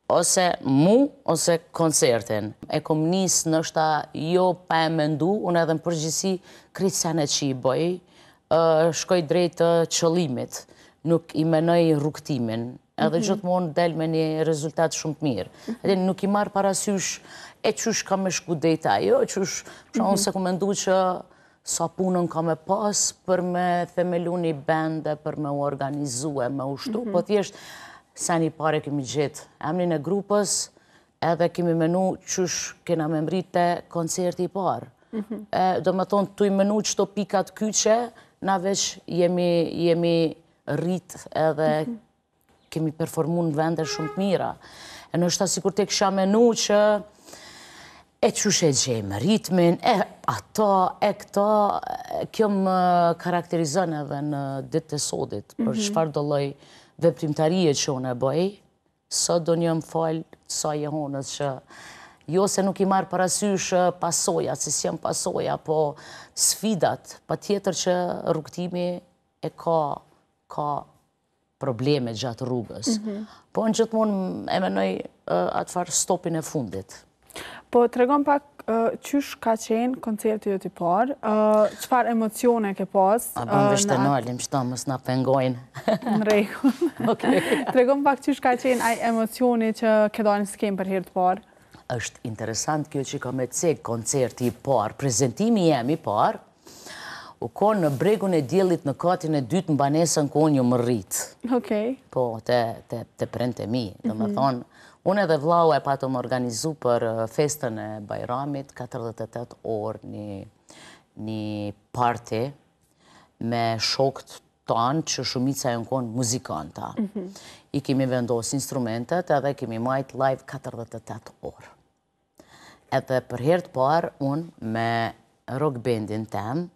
ose mu, ose koncertin. E kom nisë nështë jo pa e mendu, unë edhe në përgjithësi krejtë senet që i bëj, shkoj drejt të qëllimit, nuk i menoj rrugtimin, edhe gjithmonë del me një rezultat shumë të mirë. Edhe nuk i marë parasysh e qysh ka me shku drejta, jo, qysh, unë se ku mendu që sa punën ka me pas për me themelu një bende, për me u organizue, me ushtru, po thjesht sa një pare kemi gjithë emnin e grupës, edhe kemi menu qysh kena me mrite koncerti i parë. Do me thonë, tu i menu qëto pikat kyqe, na veç jemi rrit edhe kemi performu në vende shumë të mira. E nështë ta sikur te kësha menu që e qysh e gjejmë ritmin, këta, kjo më karakterizon edhe në ditë të sodit, për çfarë do lloj veprimtarie që unë e bëj, sot do një më falë sa jehonës që jo se nuk i marë parasysh pasoja, se si jam pasoja, po sfidat, pa tjetër që rrugtimi e ka probleme gjatë rrugës. Po në gjithmonë e menoj atë farë stopin e fundit. Po të regon pak qysh ka qenë koncerti jot i parë, qëfar emocione ke pas? A bëm vishtë të nalim, qëta mës nga pengojnë. Në rregull. Të regon pak qysh ka qenë aj emocioni që ke dalë s'kem për herë të parë? Është interesant kjo që ka me cek koncerti i parë, prezentimi jem i parë, u konë në bregun e djelit në katin e dytë në banesën ku unë ju më rritë. Po, te prente mi, dhe me thonë, unë edhe vlau e patëm organizu për festën e Bajramit, 48 orë një party me shokët tanë që shumica e në konë muzikanta. I kemi vendosë instrumentet edhe kemi majtë live 48 orë. Edhe për herë të parë, unë me rock bandin tem,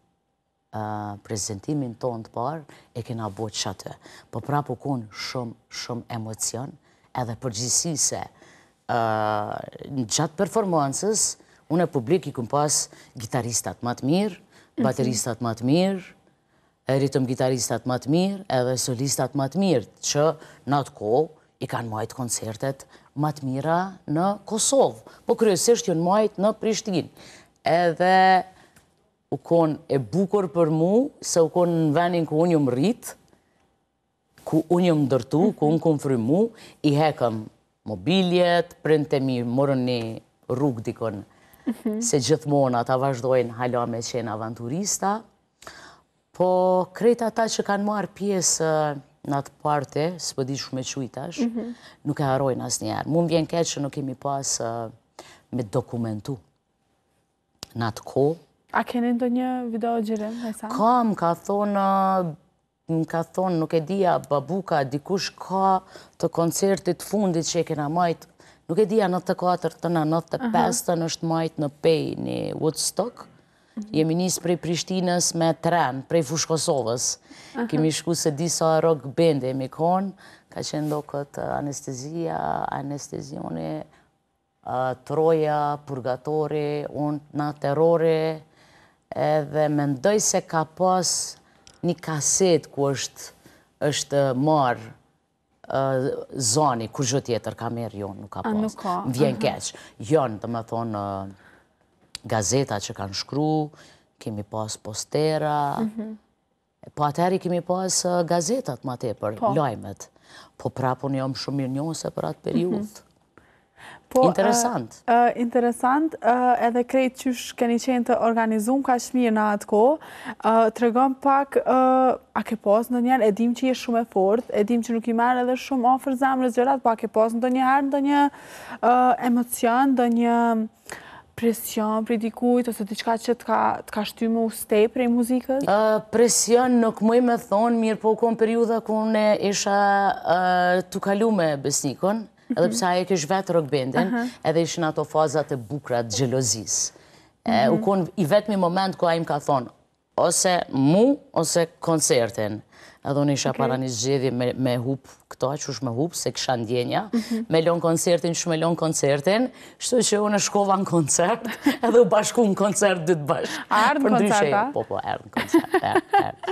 prezentimin tonë të parë, e kena botë që atë. Po prapu konë shumë emocion, edhe përgjithsi se në gjatë performansës, unë e publik i këm pas gitaristat më të mirë, bateristat më të mirë, ritëm gitaristat më të mirë, edhe solistat më të mirë, që në atë kohë i kanë majtë koncertet më të mira në Kosovë, po kryesisht janë majtë në Prishtinë. Edhe u konë e bukur për mu, se u konë në venin ku unë ju më rritë, ku unë ju më ndërtu, ku unë kom frymu, i hekëm mobiljet, printemi, morën një rrugë dikon, se gjithmonë ata vazhdojnë hala me qenë avanturista, po krejt ata që kanë marë pjesë në atë parte, s'po di shumë e qujtash, nuk e harojnë asë njerë. Mu më vjen keq që nuk kemi pas me dokumentu në atë kohë. A keni ndo një video gjirim? Kam, ka thonë, nuk e dija, babuka, dikush ka të koncertit fundit që e kena majtë, nuk e dija 94 të në 95 të nështë majtë në pej një Woodstock. Jemi njësë prej Prishtinës me tren, prej Fushë Kosovës. Kemi shku se disa rock band e mi konë, ka qenë do këtë anestezia, anestezioni, troja, purgatori, unë na terrori, edhe mendoj se ka pas një kaset ku është marë zoni, kur gjë tjetër ka merë, jo, nuk ka pas. Më vjen keq. Jonë, të më thonë, gazeta që kanë shkru, kemi pas postera, po atëheri kemi pas gazetat ma tepër, lajmet. Po prapun jam shumë mirë njohëse për atë periudhë. Interesant. Interesant, edhe krejt qysh keni qenë të organizum ka shmirë në atë ko. Të regon pak, a ke pas në njerë, e dim që je shumë e fort, e dim që nuk i merë edhe shumë ofër zemrës gjërat, po a ke pas në njëherë në një emocion, në një presion prej dikujt, ose diçka që të ka shty më ustej prej muzikës? Presion nuk mëj me thonë, mirë po kom periuda ku ne isha të kalu me besnikon, edhe pësa e kësh vetë rock bandin, edhe ishin ato fazat e bukrat gjelozis. U kon i vetëmi moment ku a im ka thonë, ose mu, ose koncertin. Edhe unë isha para një zgjedhje me hup këto, që është me hup, se kësha ndjenja, me lon koncertin, që me lon koncertin, shtu që unë shkova në koncert, edhe u bashku në koncert dytë bashkë. A erdë në koncert, a? Po, erdë në koncert, erdë.